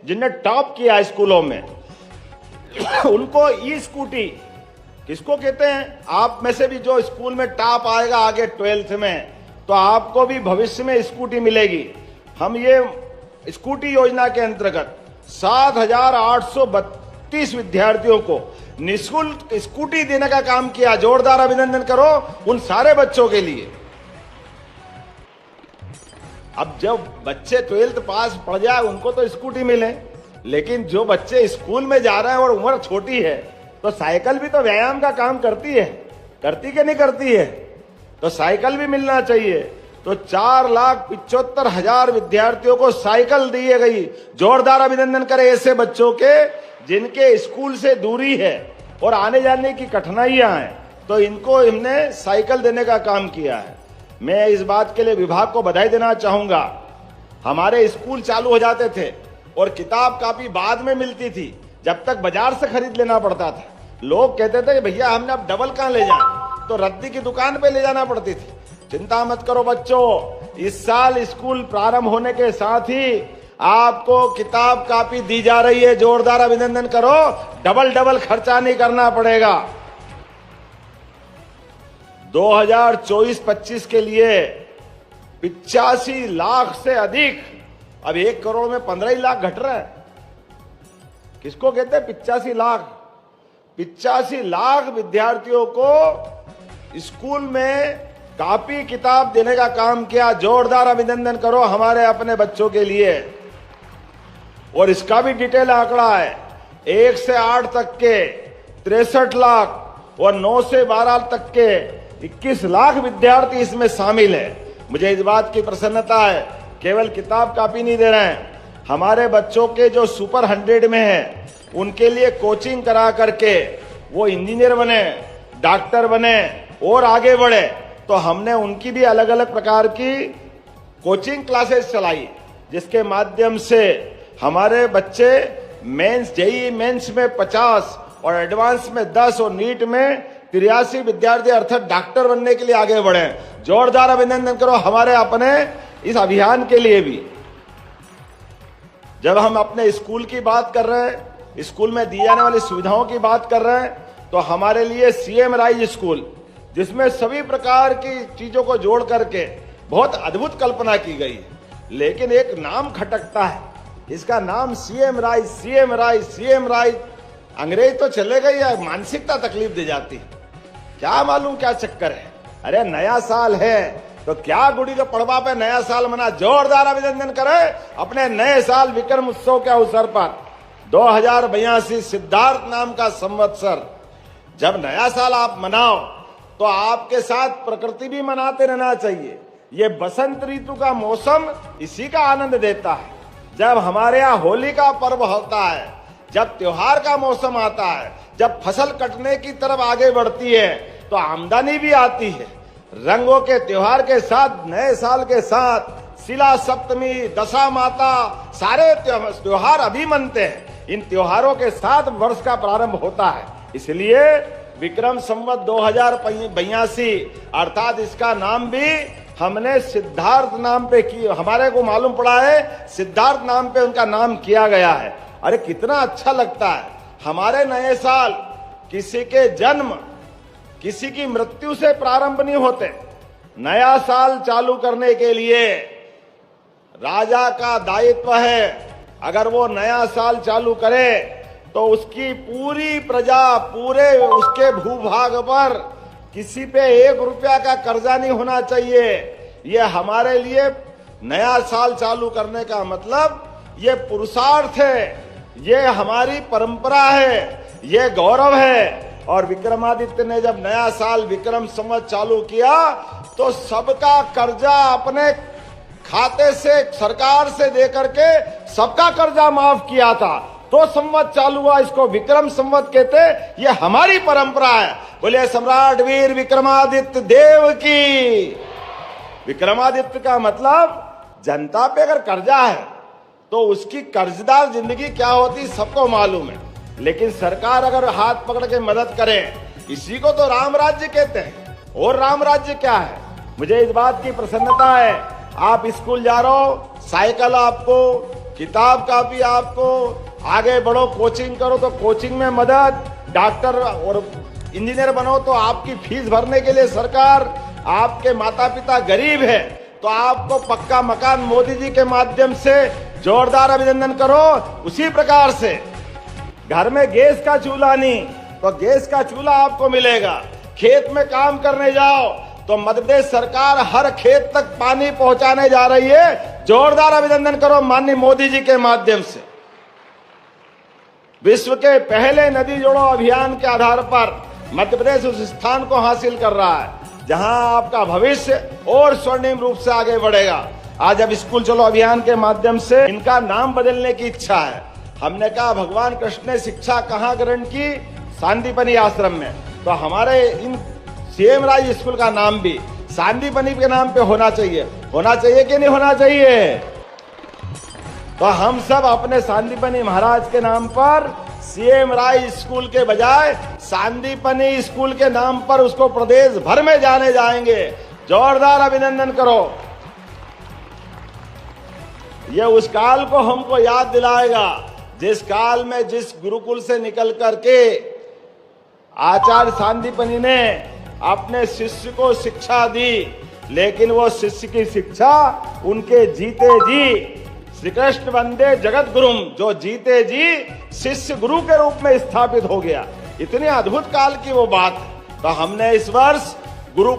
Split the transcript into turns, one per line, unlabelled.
जिनने टॉप किया स्कूलों में उनको ई स्कूटी किसको कहते हैं? आप में से भी जो स्कूल में टॉप आएगा आगे 12th में, तो आपको भी भविष्य में स्कूटी मिलेगी। हम ये स्कूटी योजना के अंतर्गत 7,832 विद्यार्थियों को निःशुल्क स्कूटी देने का काम किया। जोरदार अभिनंदन करो उन सारे बच्चों के लिए। अब जब बच्चे 12th पास पढ़ जाए उनको तो स्कूटी मिले, लेकिन जो बच्चे स्कूल में जा रहे हैं और उम्र छोटी है, तो साइकिल भी तो व्यायाम का काम करती है, करती कि नहीं करती है? तो साइकिल भी मिलना चाहिए। तो 4,75,000 विद्यार्थियों को साइकिल दी गई। जोरदार अभिनंदन करें ऐसे बच्चों के जिनके स्कूल से दूरी है और आने जाने की कठिनाइयां हैं, तो इनको हमने साइकिल देने का काम किया है। मैं इस बात के लिए विभाग को बधाई देना चाहूंगा। हमारे स्कूल चालू हो जाते थे और किताब कापी बाद में मिलती थी, जब तक बाजार से खरीद लेना पड़ता था। लोग कहते थे कि भैया हमने अब डबल कहां ले जाए, तो रद्दी की दुकान पे ले जाना पड़ती थी। चिंता मत करो बच्चों, इस साल स्कूल प्रारंभ होने के साथ ही आपको किताब कापी दी जा रही है। जोरदार अभिनंदन करो, डबल खर्चा नहीं करना पड़ेगा। 2024-25 के लिए 85 लाख से अधिक, अब 1 करोड़ में 15 ही लाख घट रहा है। किसको कहते हैं 85 लाख? 85 लाख विद्यार्थियों को स्कूल में कापी किताब देने का काम किया। जोरदार अभिनंदन करो हमारे अपने बच्चों के लिए। और इसका भी डिटेल आंकड़ा है। 1 से 8 तक के 63 लाख और 9 से 12 तक के 21 लाख विद्यार्थी इसमें शामिल है। मुझे इस बात की प्रसन्नता है, केवल किताब कापी नहीं दे रहे हैं, हमारे बच्चों के जो सुपर 100 में है उनके लिए कोचिंग करा करके वो इंजीनियर बने, डॉक्टर बने और आगे बढ़े। तो हमने उनकी भी अलग अलग प्रकार की कोचिंग क्लासेस चलाई, जिसके माध्यम से हमारे बच्चे मेंस जेईई मेंस में 50 और एडवांस में 10 और नीट में 83 विद्यार्थी अर्थात डॉक्टर बनने के लिए आगे बढ़े। जोरदार अभिनंदन करो हमारे अपने इस अभियान के लिए भी। जब हम अपने स्कूल की बात कर रहे हैं, स्कूल में दी जाने वाली सुविधाओं की बात कर रहे हैं, तो हमारे लिए सीएम राइज स्कूल, जिसमें सभी प्रकार की चीजों को जोड़ करके बहुत अद्भुत कल्पना की गई है। लेकिन एक नाम खटकता है, इसका नाम CM rise, CM rise, CM rise. अंग्रेज तो चले गए या मानसिकता तकलीफ दे जाती है, क्या मालूम क्या चक्कर है। अरे नया साल है तो क्या गुड़ी के पड़वा पे नया साल मना। जोरदार अभिनंदन करें अपने नए साल विक्रम उत्सव के अवसर पर। 2082 सिद्धार्थ नाम का संवत्सर। जब नया साल आप मनाओ तो आपके साथ प्रकृति भी मनाते रहना चाहिए। ये बसंत ऋतु का मौसम इसी का आनंद देता है। जब हमारे यहाँ होली का पर्व होता है, जब त्योहार का मौसम आता है, जब फसल कटने की तरफ आगे बढ़ती है, तो आमदनी भी आती है। रंगों के त्योहार के साथ, नए साल के साथ, शिला सप्तमी, दशा माता, सारे त्योहार अभी मनते हैं। इन त्योहारों के साथ वर्ष का प्रारंभ होता है। इसलिए विक्रम संवत 2082 अर्थात इसका नाम भी हमने सिद्धार्थ नाम पे की। हमारे को मालूम पड़ा है सिद्धार्थ नाम पे उनका नाम किया गया है। अरे कितना अच्छा लगता है। हमारे नए साल किसी के जन्म, किसी की मृत्यु से प्रारंभ नहीं होते। नया साल चालू करने के लिए राजा का दायित्व है। अगर वो नया साल चालू करे तो उसकी पूरी प्रजा, पूरे उसके भूभाग पर किसी पे 1 रुपया का कर्जा नहीं होना चाहिए। ये हमारे लिए नया साल चालू करने का मतलब ये पुरुषार्थ है, ये हमारी परंपरा है, ये गौरव है। और विक्रमादित्य ने जब नया साल विक्रम संवत चालू किया तो सबका कर्जा अपने खाते से, सरकार से दे करके सबका कर्जा माफ किया था। तो संवत चालू हुआ, इसको विक्रम संवत कहते। ये हमारी परंपरा है। बोले सम्राट वीर विक्रमादित्य देव की। विक्रमादित्य का मतलब जनता पे अगर कर्जा है तो उसकी कर्जदार जिंदगी क्या होती सबको मालूम है। लेकिन सरकार अगर हाथ पकड़ के मदद करे, इसी को तो राम राज्य कहते हैं। और राम राज्य क्या है? मुझे इस बात की प्रसन्नता है, आप स्कूल जा रहे हो, साइकिल आपको, किताब कापी आपको, आगे बढ़ो, कोचिंग करो तो कोचिंग में मदद, डॉक्टर और इंजीनियर बनो तो आपकी फीस भरने के लिए सरकार, आपके माता पिता गरीब है तो आपको पक्का मकान मोदी जी के माध्यम से जोरदार अभिनंदन करो। उसी प्रकार से घर में गैस का चूल्हा नहीं तो गैस का चूल्हा आपको मिलेगा। खेत में काम करने जाओ तो मध्य प्रदेश सरकार हर खेत तक पानी पहुंचाने जा रही है। जोरदार अभिनंदन करो माननीय मोदी जी के माध्यम से। विश्व के पहले नदी जोड़ो अभियान के आधार पर मध्य प्रदेश उस स्थान को हासिल कर रहा है जहां आपका भविष्य और स्वर्णिम रूप से आगे बढ़ेगा। आज अब स्कूल चलो अभियान के माध्यम से इनका नाम बदलने की इच्छा है। हमने कहा भगवान कृष्ण ने शिक्षा कहाँ ग्रहण की? सांदीपनी आश्रम में। तो हमारे इन सीएम राज स्कूल का नाम भी सांदीपनी के नाम पे होना चाहिए। होना चाहिए कि नहीं होना चाहिए? तो हम सब अपने सांदीपनी महाराज के नाम पर सीएम राय स्कूल के बजाय सांदीपनी स्कूल के नाम पर उसको प्रदेश भर में जाने जाएंगे। जोरदार अभिनंदन करो। ये उस काल को हमको याद दिलाएगा जिस काल में जिस गुरुकुल से निकल करके आचार्य सांदीपनी ने अपने शिष्य को शिक्षा दी, लेकिन वो शिष्य की शिक्षा उनके जीते जी श्री कृष्ण वंदे जगत गुरुम, जो जीते जी शिष्य गुरु के रूप में स्थापित हो गया। इतनी अद्भुत काल की वो बात। तो हमने इस वर्ष गुरु